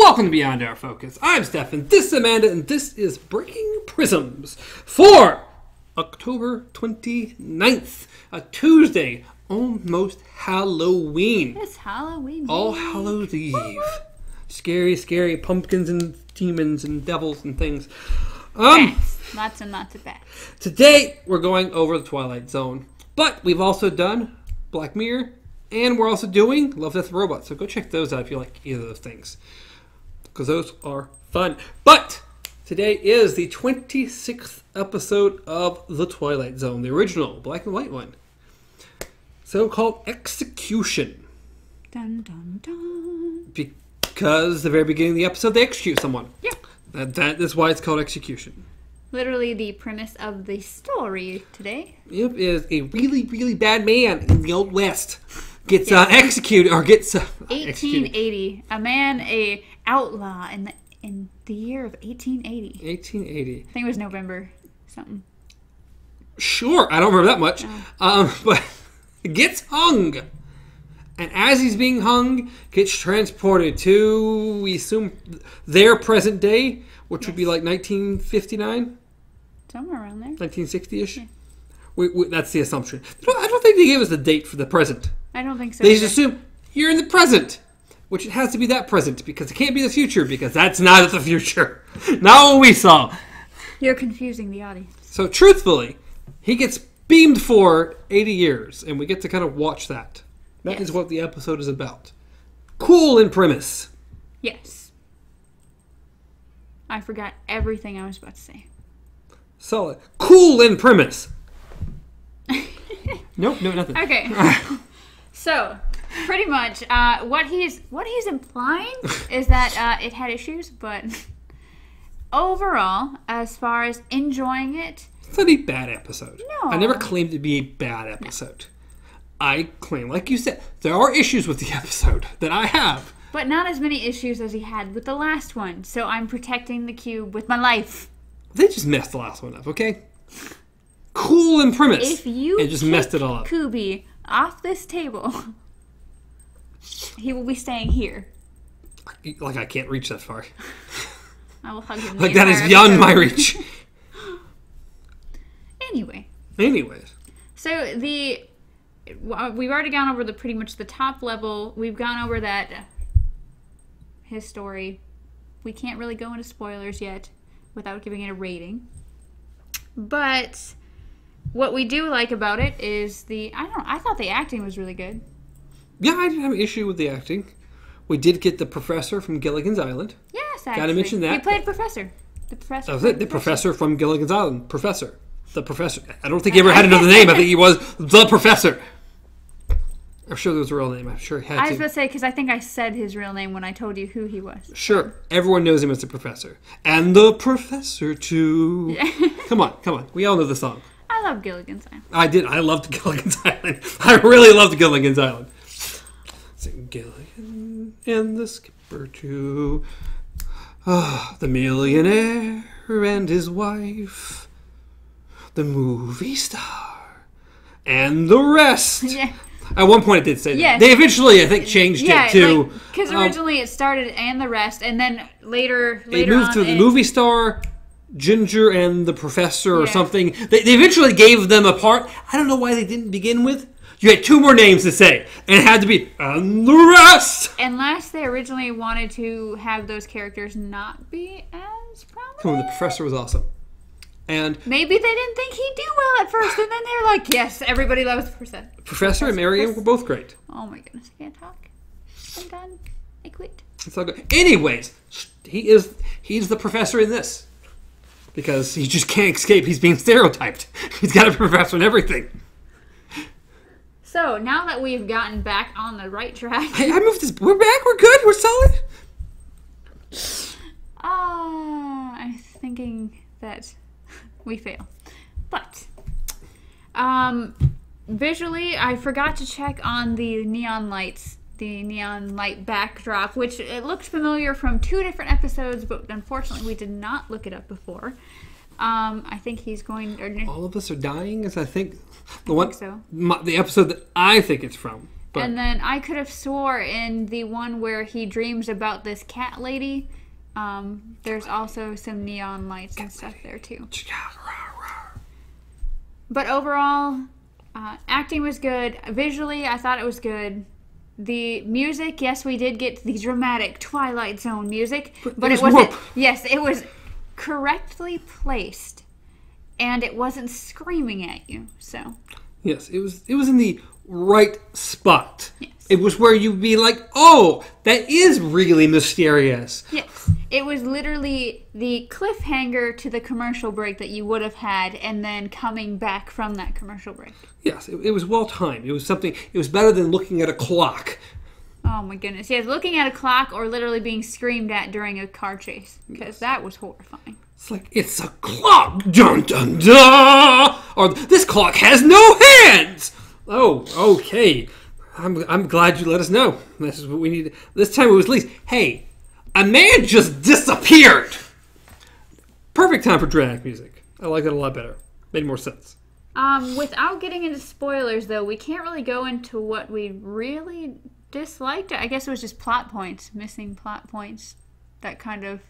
Welcome to Beyond Our Focus. I'm Stefan, this is Amanda, and this is Breaking Prisms for October 29th, a Tuesday, almost Halloween. It's Halloween. All Hallows Eve. Scary, scary pumpkins and demons and devils and things. Bats. Lots and lots of bats. Today, we're going over the Twilight Zone, but we've also done Black Mirror, and we're also doing Love, Death, Robots. So go check those out if you like either of those things, because those are fun. But today is the 26th episode of The Twilight Zone, the original black and white one. So-called Execution. Dun, dun, dun. Because the very beginning of the episode, they execute someone. Yeah. That is why it's called Execution. Literally the premise of the story today. Yep, is a really, really bad man in the Old West gets executed, or gets 1880. A man, a outlaw in the year of 1880. 1880. I think it was November something. Sure, I don't remember that much. No. But gets hung. And as he's being hung, gets transported to, we assume, their present day, which would be like 1959? Somewhere around there. 1960-ish? Yeah. That's the assumption. I don't think they gave us the date for the present. I don't think so. They just assume you're in the present, which it has to be that present, because it can't be the future, because that's not the future. Not what we saw. You're confusing the audience. So truthfully, he gets beamed for 80 years, and we get to kind of watch that. That is what the episode is about. Cool in premise. Yes. I forgot everything I was about to say. Solid. Cool in premise. Nope, no, nothing. Okay. So, pretty much, what he's implying is that it had issues, but overall, as far as enjoying it, It's not a bad episode. No. I never claimed it to be a bad episode. No. I claim, like you said, there are issues with the episode that I have. But not as many issues as he had with the last one. So I'm protecting the cube with my life. They just messed the last one up, okay? Cool in premise. If you and just messed it all up. Kubi off this table, he will be staying here. Like I can't reach that far. I will hug him. Like that is beyond my reach. Anyways. So we've already gone over pretty much the top level. We've gone over his story. We can't really go into spoilers yet without giving it a rating. But what we do like about it is I thought the acting was really good. Yeah, I didn't have an issue with the acting. We did get the professor from Gilligan's Island. Yes, actually. Gotta mention that. He played Professor. The professor. That was it. The professor from Gilligan's Island. Professor. The professor. I don't think he ever had another name. I think he was the professor. I'm sure there was a real name. I'm sure he had to. I was going to say, because I think I said his real name when I told you who he was. Sure. Everyone knows him as the professor. And the professor, too. Come on. We all know the song. I love Gilligan's Island. I did. I loved Gilligan's Island. I really loved Gilligan's Island. Sing Gilligan and the skipper, too. The millionaire and his wife. The movie star. And the rest. Yeah. At one point it did say yes. that. They eventually, I think, changed it to... Because originally it started and the rest, and then later it moved on to the movie star, Ginger, and the professor or something. They eventually gave them a part. I don't know why they didn't begin with. You had two more names to say, and it had to be and the rest. Unless they originally wanted to have those characters not be as prominent. Oh, the professor was awesome. And maybe they didn't think he'd do well at first, and then they're like, yes, everybody loves the professor. Professor and Marion were both great. Oh my goodness, I can't talk. I'm done. I quit. It's all good. Anyways, he's the professor in this. Because he just can't escape. He's being stereotyped. He's got a professor in everything. So, now that we've gotten back on the right track... I moved this... We're back? We're good? We're solid? I'm thinking that... we fail. But, visually, I forgot to check on the neon lights, the neon light backdrop, which it looked familiar from 2 different episodes, but unfortunately we did not look it up before. I think he's going... All of Us Are Dying is, I think, the I one. think so. The episode that I think it's from. But, and then I could have swore in the one where he dreams about this cat lady, there's also some neon lights and stuff there too. But overall, acting was good. Visually, I thought it was good. The music, yes, we did get the dramatic Twilight Zone music, but it wasn't. Yes, it was correctly placed, and it wasn't screaming at you. So yes, it was in the right spot. Yes. It was where you'd be like, oh, that is really mysterious. Yes, it was literally the cliffhanger to the commercial break that you would have had, and then coming back from that commercial break. Yes, it was well timed. It was something. It was better than looking at a clock. Oh my goodness! Yes, looking at a clock or literally being screamed at during a car chase, because that was horrifying. It's like, it's a clock! Dun dun dun! Or, this clock has no hands! Oh, okay. I'm glad you let us know. This is what we need. This time it was at least, hey, a man just disappeared! Perfect time for dramatic music. I like it a lot better. Made more sense. Without getting into spoilers, though, we can't really go into what we really disliked. I guess it was just plot points, missing plot points that kind of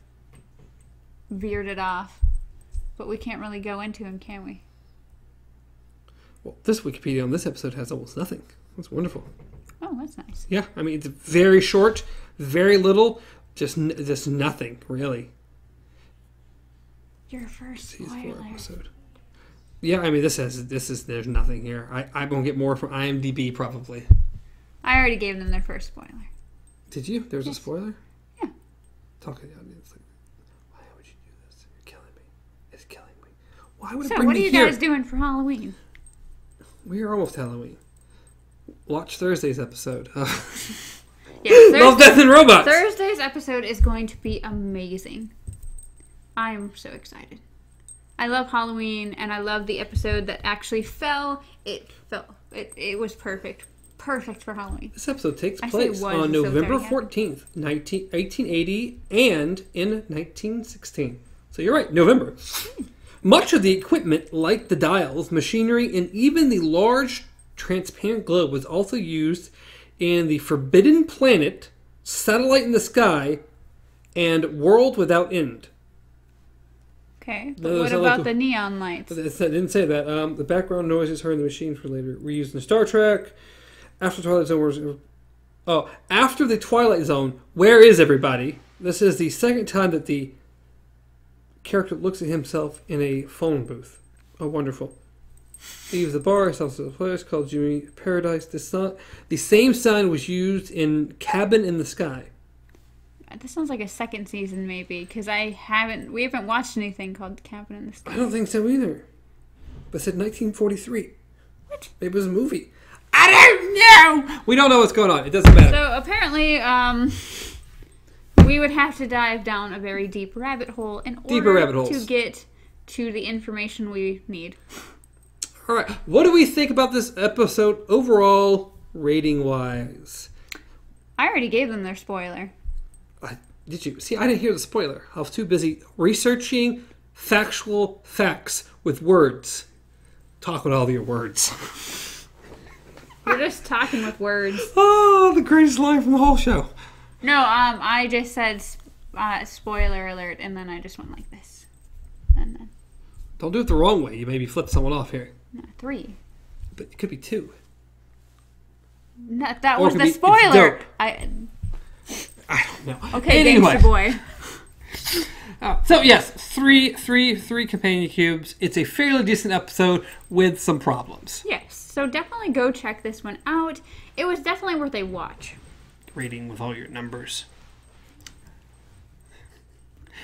veered it off. But we can't really go into them, can we? Well, this Wikipedia on this episode has almost nothing. That's wonderful. Oh, that's nice. Yeah, I mean, it's very short, very little, just nothing, really. Your first spoiler. Episode. Yeah, I mean, there's nothing here. I'm going to get more from IMDb, probably. I already gave them their first spoiler. Did you? There was a spoiler? Yeah. Talk to the audience. Like, why would you do this? You're killing me. It's killing me. Why would it So, bring what me are you here? guys doing for Halloween? We're almost Halloween. Watch Thursday's episode. Yes, Love, Death, and Robots! Thursday's episode is going to be amazing. I'm so excited. I love Halloween, and I love the episode that actually fell. It fell. It was perfect. Perfect for Halloween. This episode takes place on November 14th, 1880, and in 1916. So you're right, November. Much of the equipment, like the dials, machinery, and even the large transparent globe, was also used in the Forbidden Planet, Satellite in the Sky, and World Without End. Okay, but what about the neon lights? I didn't say that. The background noises heard in the machines were later reused in Star Trek. After Twilight Zone after the Twilight Zone, where is everybody? This is the second time that the character looks at himself in a phone booth. Oh, wonderful. Leaves the bar, stops to the place called Jimmy Paradise. The same sign was used in Cabin in the Sky. This sounds like a second season, maybe, because we haven't watched anything called Cabin in the Sky. I don't think so either. But it said 1943. What? Maybe it was a movie. I don't know! We don't know what's going on. It doesn't matter. So, apparently, we would have to dive down a very deep rabbit hole in order to get to the information we need. All right. What do we think about this episode overall, rating-wise? I already gave them their spoiler. Did you? See, I didn't hear the spoiler. I was too busy researching factual facts with words. Talk with all your words. You're just talking with words. Oh, the greatest line from the whole show. No, I just said spoiler alert, and then I just went like this. And then... Don't do it the wrong way. You maybe flip someone off here. No, 3. But it could be 2. No, that was the spoiler. I don't know. Okay, anyway. Gangsta boy. So yes, three companion cubes. It's a fairly decent episode with some problems. Yes, so definitely go check this one out. It was definitely worth a watch. Rating with all your numbers.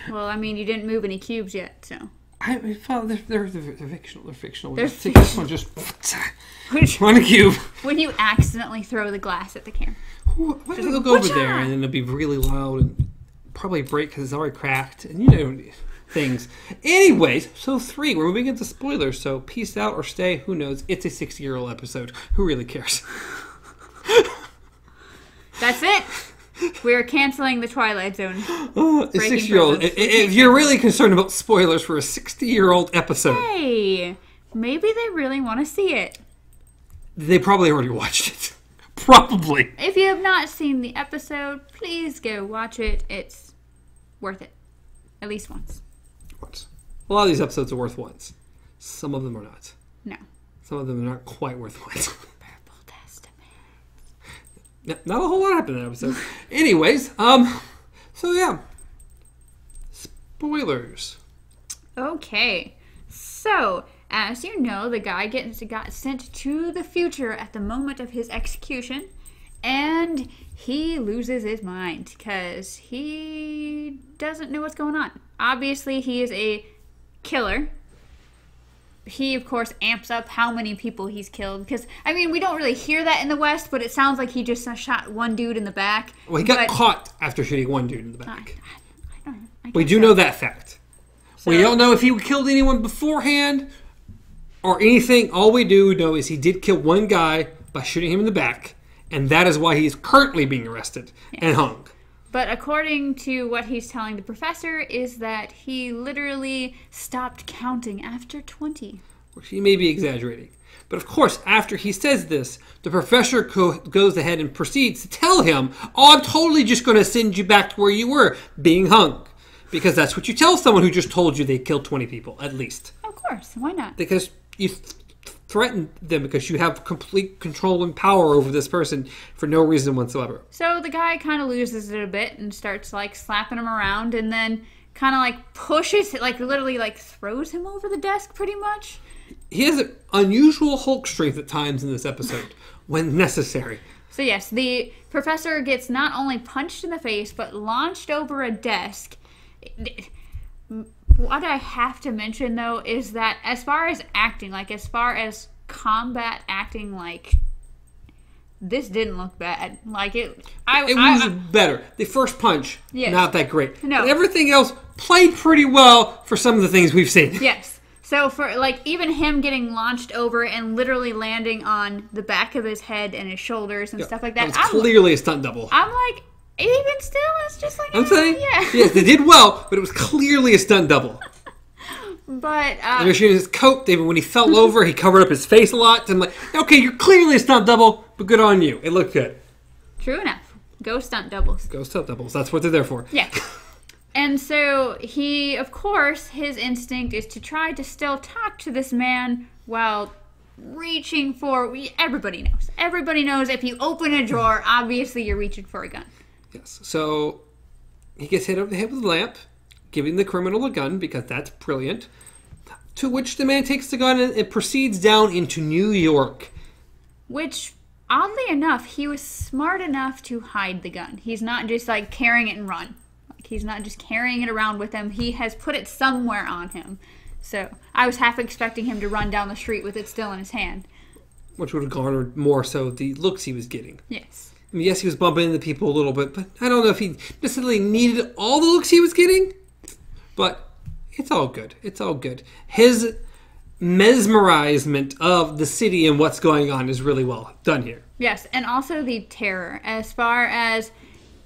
Well, I mean, you didn't move any cubes yet, so. They're fictional. They're fictional. They're take this one, just one cube. When you accidentally throw the glass at the camera. They'll go over there, and then it'll be really loud and probably break because it's already cracked, and things. Anyways, so 3. We're moving into spoilers, so peace out or stay. Who knows? It's a 60-year-old episode. Who really cares? That's it. We're canceling the Twilight Zone. A 60-year-old. If you're really concerned about spoilers for a 60-year-old episode. Hey, maybe they really want to see it. They probably already watched it. Probably. If you have not seen the episode, please go watch it. It's worth it. At least once. Once. A lot of these episodes are worth once. Some of them are not. No. Some of them are not quite worth once. Purple Testament. Not a whole lot happened in that episode. Anyways, so yeah. Spoilers. Okay. So, as you know, the guy got sent to the future at the moment of his execution, and he loses his mind because he doesn't know what's going on. Obviously, he is a killer. He, of course, amps up how many people he's killed. Because, I mean, we don't really hear that in the West, but it sounds like he just shot one dude in the back. Well, he got caught after shooting one dude in the back. We do so. know that fact. So, we don't know if he killed anyone beforehand or anything. All we do know is he did kill one guy by shooting him in the back. And that is why he's currently being arrested and hung. But according to what he's telling the professor is that he literally stopped counting after 20. Which he may be exaggerating. But of course, after he says this, the professor goes ahead and proceeds to tell him, oh, I'm totally just going to send you back to where you were, being hung. Because that's what you tell someone who just told you they killed 20 people, at least. Of course, why not? Because you threaten them because you have complete control and power over this person for no reason whatsoever. So the guy kind of loses it a bit and starts like slapping him around and then kind of like pushes, like literally like throws him over the desk pretty much. He has an unusual Hulk strength at times in this episode when necessary. So yes, the professor gets not only punched in the face but launched over a desk. What I have to mention, though, is that as far as acting, like as far as combat acting, like this didn't look bad. Like it was better. The first punch, yes. Not that great. No, but everything else played pretty well for some of the things we've seen. Yes. So for like even him getting launched over and literally landing on the back of his head and his shoulders and stuff like that, was clearly a stunt double. I'm like. Even still, it's just like... I'm saying, yeah. Yes, they did well, but it was clearly a stunt double. But, they were shooting his coat, David, when he fell over, he covered up his face a lot. I'm like, okay, you're clearly a stunt double, but good on you. It looked good. True enough. Go stunt doubles. Go stunt doubles. That's what they're there for. Yeah. And so he, of course, his instinct is to try to still talk to this man while reaching for... Everybody knows. Everybody knows if you open a drawer, obviously you're reaching for a gun. Yes. So he gets hit over the head with a lamp, giving the criminal a gun because that's brilliant. To which the man takes the gun and proceeds down into New York. Which, oddly enough, he was smart enough to hide the gun. He's not just like carrying it and run. Like he's not just carrying it around with him. He has put it somewhere on him. So I was half expecting him to run down the street with it still in his hand. Which would have garnered more so the looks he was getting. Yes. I mean, yes, he was bumping into people a little bit, but I don't know if he necessarily needed all the looks he was getting. But it's all good. It's all good. His mesmerizement of the city and what's going on is really well done here. Yes, and also the terror. As far as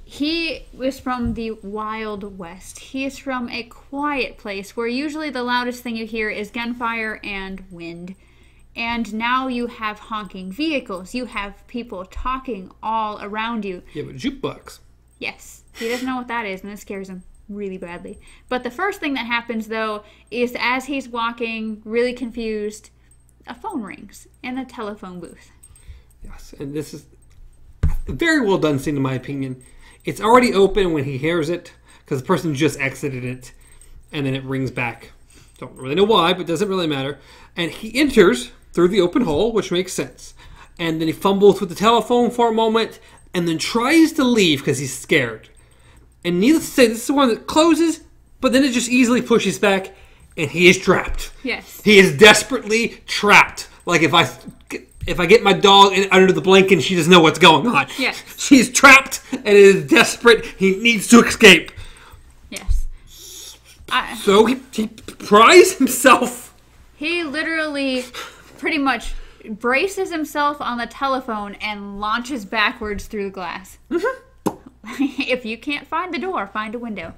he was from the Wild West. He is from a quiet place where usually the loudest thing you hear is gunfire and wind. And now you have honking vehicles. You have people talking all around you. You have a jukebox. Yes. He doesn't know what that is, and it scares him really badly. But the first thing that happens, though, is as he's walking, really confused, a phone rings in a telephone booth. Yes, and this is a very well done scene, in my opinion. It's already open when he hears it, because the person just exited it, and then it rings back. Don't really know why, but it doesn't really matter. And he enters through the open hole, which makes sense. And then he fumbles with the telephone for a moment, and then tries to leave because he's scared. And needless to say, this is the one that closes, but then it just easily pushes back, and he is trapped. Yes. He is desperately trapped. Like if I get my dog under the blanket and she doesn't know what's going on. Yes. She's trapped and is desperate. He needs to escape. Yes. So he pries himself. He literally pretty much braces himself on the telephone and launches backwards through the glass. Mm-hmm. If you can't find the door, find a window.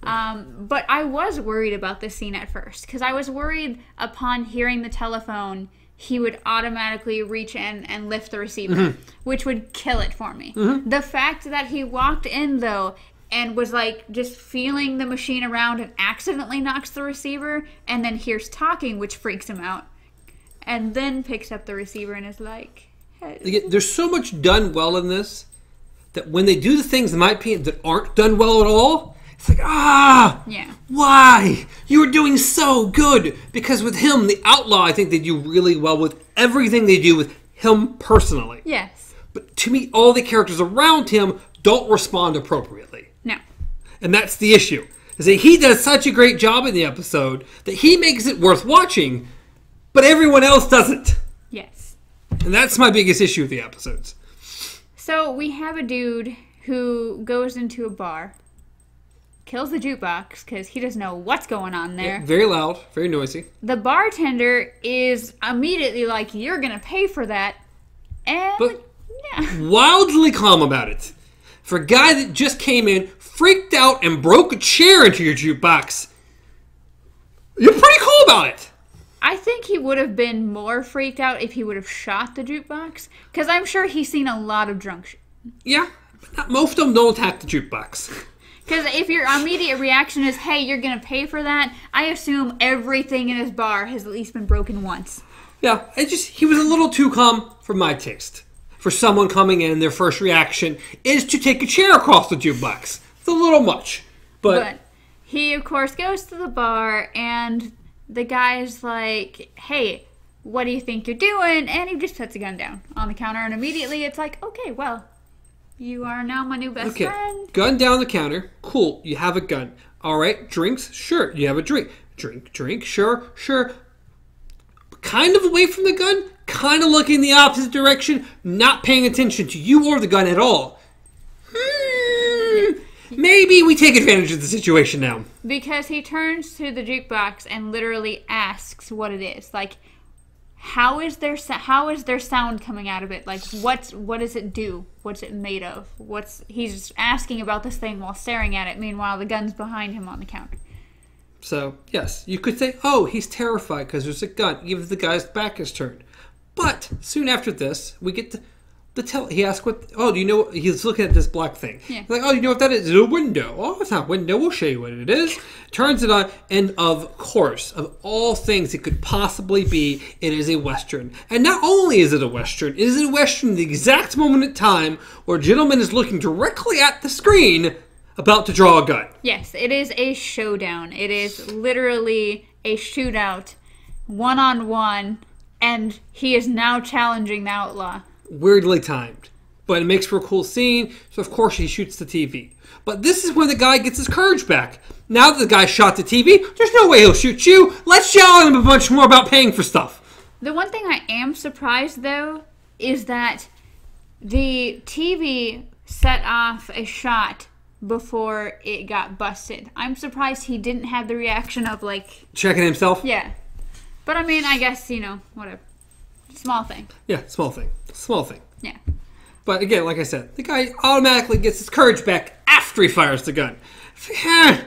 But I was worried about this scene at first, because I was worried upon hearing the telephone he would automatically reach in and lift the receiver, which would kill it for me. The fact that he walked in, though, and was like just feeling the machine around and accidentally knocks the receiver and then hears talking, which freaks him out, and then picks up the receiver and is like, hey. There's so much done well in this that when they do the things, in my opinion, that aren't done well at all, it's like, yeah, why? You were doing so good. Because with him, the outlaw, I think they do really well with everything they do with him personally. Yes. But to me, all the characters around him don't respond appropriately. No. And that's the issue. Is that he does such a great job in the episode that he makes it worth watching, but everyone else doesn't. Yes. And that's my biggest issue with the episodes. So we have a dude who goes into a bar, kills the jukebox because he doesn't know what's going on there. Yeah, very loud, very noisy. The bartender is immediately like, you're going to pay for that. And, wildly calm about it. For a guy that just came in, freaked out, and broke a chair into your jukebox, you're pretty cool about it. I think he would have been more freaked out if he would have shot the jukebox, because I'm sure he's seen a lot of drunk shit. Yeah, but most of them don't attack the jukebox. Because if your immediate reaction is, hey, you're going to pay for that, I assume everything in his bar has at least been broken once. Yeah, he was a little too calm for my taste. For someone coming in, their first reaction is to take a chair across the jukebox. It's a little much. But he, of course, goes to the bar, and the guy's like, hey, what do you think you're doing? And he just puts a gun down on the counter, and immediately it's like, okay, well, you are now my new best friend. Gun down the counter. Cool, you have a gun. All right, drinks? Sure, you have a drink. Drink, sure. Kind of away from the gun, kind of looking the opposite direction, not paying attention to you or the gun at all. Maybe we take advantage of the situation now. Because he turns to the jukebox and literally asks what it is. Like, how is their sound coming out of it? Like, what does it do? What's it made of? He's just asking about this thing while staring at it. Meanwhile, the gun's behind him on the counter. So, yes, you could say, oh, he's terrified because there's a gun, even if the guy's back is turned. But soon after this, we get he asks do you know, he's looking at this black thing. Yeah. He's like, oh, you know what that is? It's a window. Oh, it's not a window. We'll show you what it is. Turns it on, and of course, of all things it could possibly be, it is a Western. And not only is it a Western, it is a Western at the exact moment in time where a gentleman is looking directly at the screen about to draw a gun. Yes, it is a showdown. It is literally a shootout, one-on-one, and he is now challenging the outlaw. Weirdly timed. But it makes for a cool scene, so of course he shoots the TV. But this is when the guy gets his courage back. Now that the guy shot the TV, there's no way he'll shoot you. Let's yell at him a bunch more about paying for stuff. The one thing I am surprised, though, is that the TV set off a shot before it got busted. I'm surprised he didn't have the reaction of, like... checking himself? Yeah. But, I mean, I guess, whatever. Small thing. Yeah, small thing. Yeah. But again, like I said, the guy automatically gets his courage back after he fires the gun. Yeah.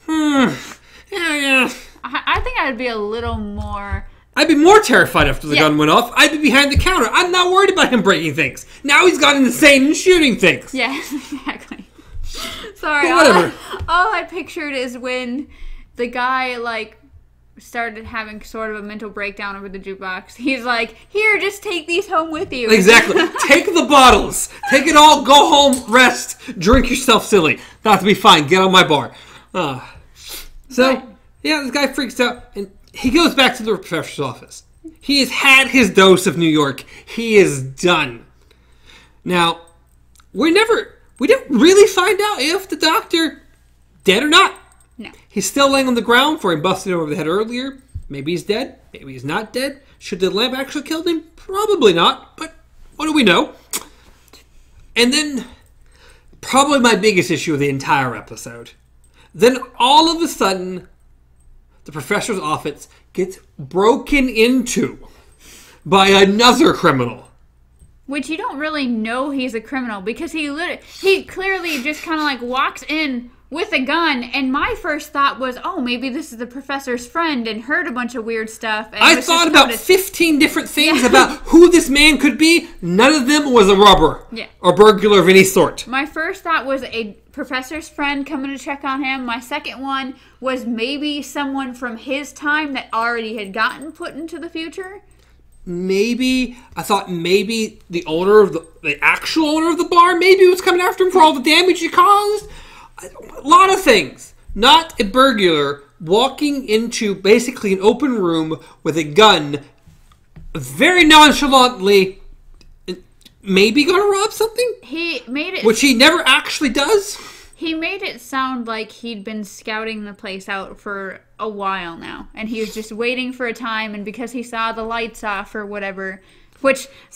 I think I'd be a little more... I'd be more terrified after the gun went off. I'd be behind the counter. I'm not worried about him breaking things. Now he's gone insane and shooting things. Yeah, exactly. Sorry, but whatever. All I pictured is when the guy, started having sort of a mental breakdown over the jukebox. He's like, here, just take these home with you. Exactly. Take the bottles. Take it all. Go home. Rest. Drink yourself silly. That'll be fine. Get on my bar. This guy freaks out, and he goes back to the professor's office. He has had his dose of New York. He is done. Now, we didn't really find out if the doctor dead or not. No. He's still laying on the ground for him busted him over the head earlier. Maybe he's dead. Maybe he's not dead. Should the lamp actually kill him? Probably not. But what do we know? And then, probably my biggest issue of the entire episode. Then all of a sudden, the professor's office gets broken into by another criminal. Which you don't really know he's a criminal because he clearly just kind of walks in with a gun, and my first thought was, oh, maybe this is the professor's friend and heard a bunch of weird stuff. And I thought about 15 different things about who this man could be. None of them was a robber or burglar of any sort. My first thought was a professor's friend coming to check on him. My second one was maybe someone from his time that already had gotten put into the future. I thought maybe the owner of the actual owner of the bar maybe was coming after him for all the damage he caused. A lot of things. Not a burglar walking into basically an open room with a gun, very nonchalantly, maybe going to rob something? He made it... Which he never actually does? He made it sound like he'd been scouting the place out for a while now. And he was just waiting for a time, and because he saw the lights off or whatever...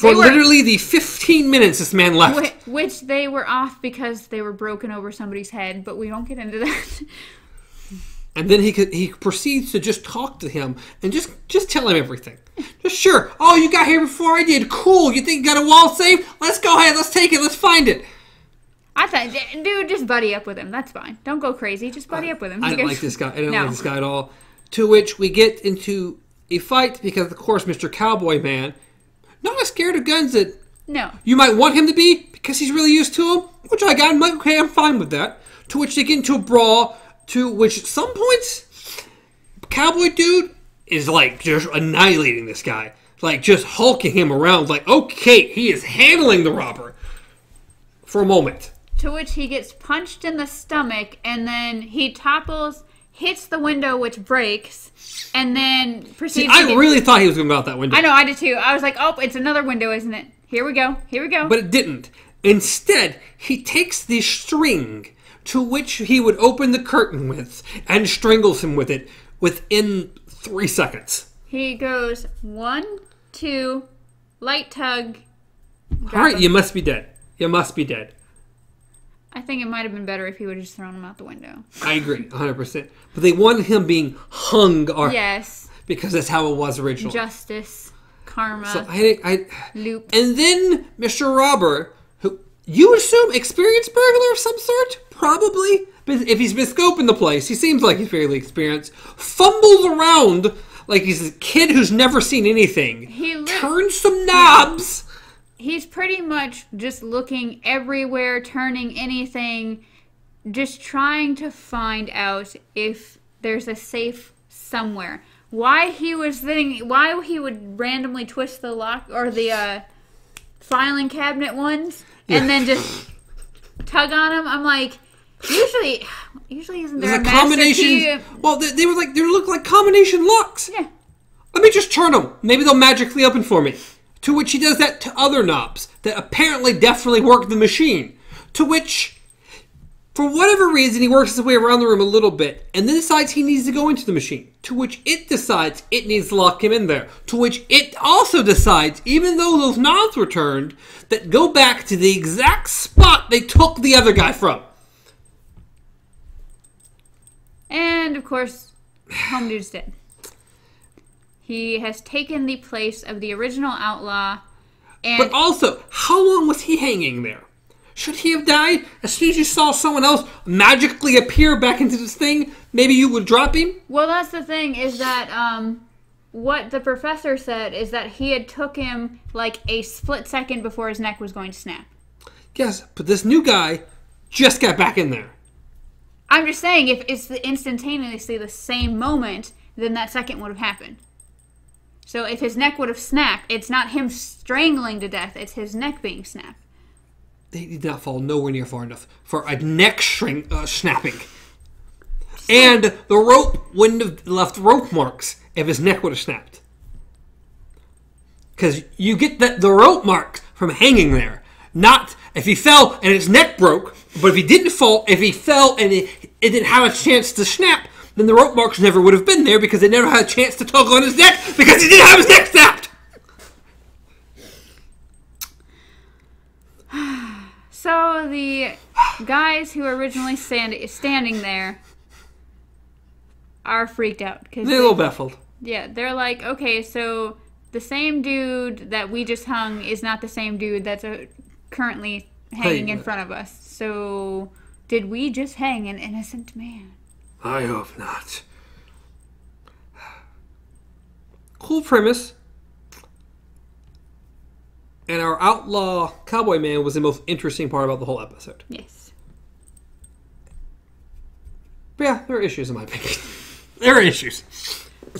literally the 15 minutes this man left. Which they were off because they were broken over somebody's head, but we won't get into that. And then he proceeds to just talk to him and just tell him everything. Just sure. Oh, you got here before I did. Cool. You think you got a wall safe? Let's go ahead. Let's take it. Let's find it. I thought, dude, just buddy up with him. That's fine. Don't go crazy. Just buddy up with him. I don't like this guy. I don't like this guy at all. To which we get into a fight because, of course, Mr. Cowboy Man, not as scared of guns that you might want him to be because he's really used to them, which I got. I'm like, okay, I'm fine with that. To which they get into a brawl, to which at some points, Cowboy Dude is like just annihilating this guy. Like just hulking him around. Like, okay, he is handling the robber for a moment. To which he gets punched in the stomach and then he topples, hits the window, which breaks, and then proceeds I really thought he was going to go out that window. I know, I did too. I was like, oh, it's another window, isn't it? Here we go. Here we go. But it didn't. Instead, he takes the string to which he would open the curtain with and strangles him with it within 3 seconds. He goes 1, 2, light tug. All right, you must be dead. You must be dead. I think it might have been better if he would have just thrown him out the window. I agree, 100%. But they wanted him being hung. Yes. Because that's how it was originally. Justice, karma, so loop. And then Mr. Robber, who you assume experienced burglar of some sort? Probably. But if he's been scoping the place, he seems like he's fairly experienced. Fumbles around like he's a kid who's never seen anything. Turns some knobs. He's pretty much just looking everywhere, turning anything, just trying to find out if there's a safe somewhere. Why he would randomly twist the lock or the filing cabinet ones and then just tug on them. I'm like, usually isn't there a master key? Well, they look like combination locks. Yeah. Let me just turn them. Maybe they'll magically open for me. To which he does that to other knobs that apparently definitely work the machine. To which, for whatever reason, he works his way around the room a little bit and then decides he needs to go into the machine. To which it decides it needs to lock him in there. To which it also decides, even though those knobs were turned, that go back to the exact spot they took the other guy from. And, of course, Home Dude's dead. He has taken the place of the original outlaw. But also, how long was he hanging there? Should he have died? As soon as you saw someone else magically appear back into this thing, maybe you would drop him? Well, that's the thing, is that what the professor said is that he had took him like a split second before his neck was going to snap. Yes, but this new guy just got back in there. I'm just saying, if it's instantaneously the same moment, then that second would have happened. So if his neck would have snapped, it's not him strangling to death, it's his neck being snapped. They did not fall nowhere near far enough for a neck snapping. And the rope wouldn't have left rope marks if his neck would have snapped. Because you get the rope marks from hanging there. Not if he fell and his neck broke, but if he didn't fall, if he fell and it didn't have a chance to snap, then the rope marks never would have been there because they never had a chance to tug on his neck because he didn't have his neck snapped. So the guys who were originally standing there are freaked out. They're a little baffled. Yeah, they're like, okay, so the same dude that we just hung is not the same dude that's currently hanging in front of us. So Did we just hang an innocent man? I hope not. Cool premise. And our outlaw cowboy man was the most interesting part about the whole episode. Yes. But yeah, there are issues in my opinion. There are issues.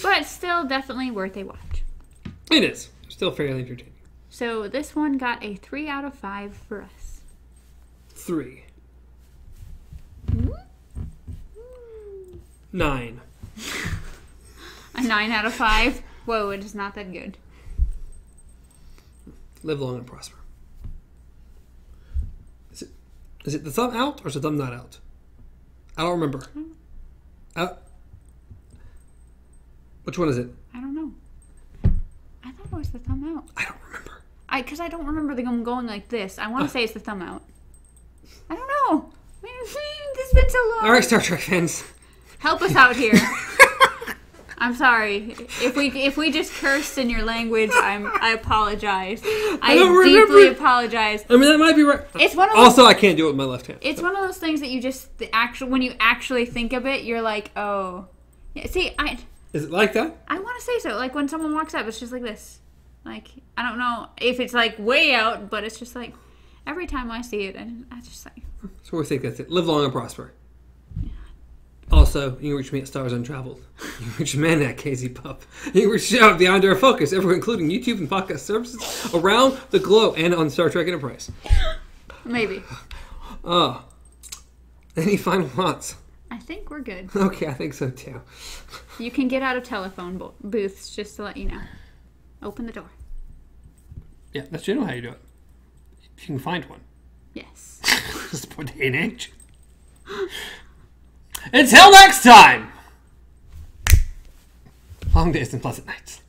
But still definitely worth a watch. It is. Still fairly entertaining. So this one got a 3 out of 5 for us. 3. 9. A 9 out of 5? Whoa, it is not that good. Live long and prosper. Is it the thumb out or is the thumb not out? I don't remember. Which one is it? I don't know. I thought it was the thumb out. I don't remember. Because I don't remember them going like this. I want to say it's the thumb out. I don't know. This has been so long. All right, Star Trek fans. Help us out here. I'm sorry. If we just cursed in your language, I apologize. I deeply apologize. I mean, that might be right. It's one of those, also, I can't do it with my left hand. It's one of those things that you just when you actually think of it, you're like, oh, yeah. See, Is it like that? I want to say so. Like when someone walks up, it's just like this. Like I don't know if it's like way out, but it's just like every time I see it, I just like. So we think that's it. Live long and prosper. Also, you can reach me at Stars Untraveled. You can reach Amanda at KZ Pup. You can reach out beyond our focus, everywhere, including YouTube and podcast services around the globe and on Star Trek Enterprise. Maybe. Any final thoughts? I think we're good. Okay, I think so too. You can get out of telephone booths, just to let you know. Open the door. Yeah, that's generally how you do it. You can find one. Yes. Just put day and age. Until next time! Long days and pleasant nights.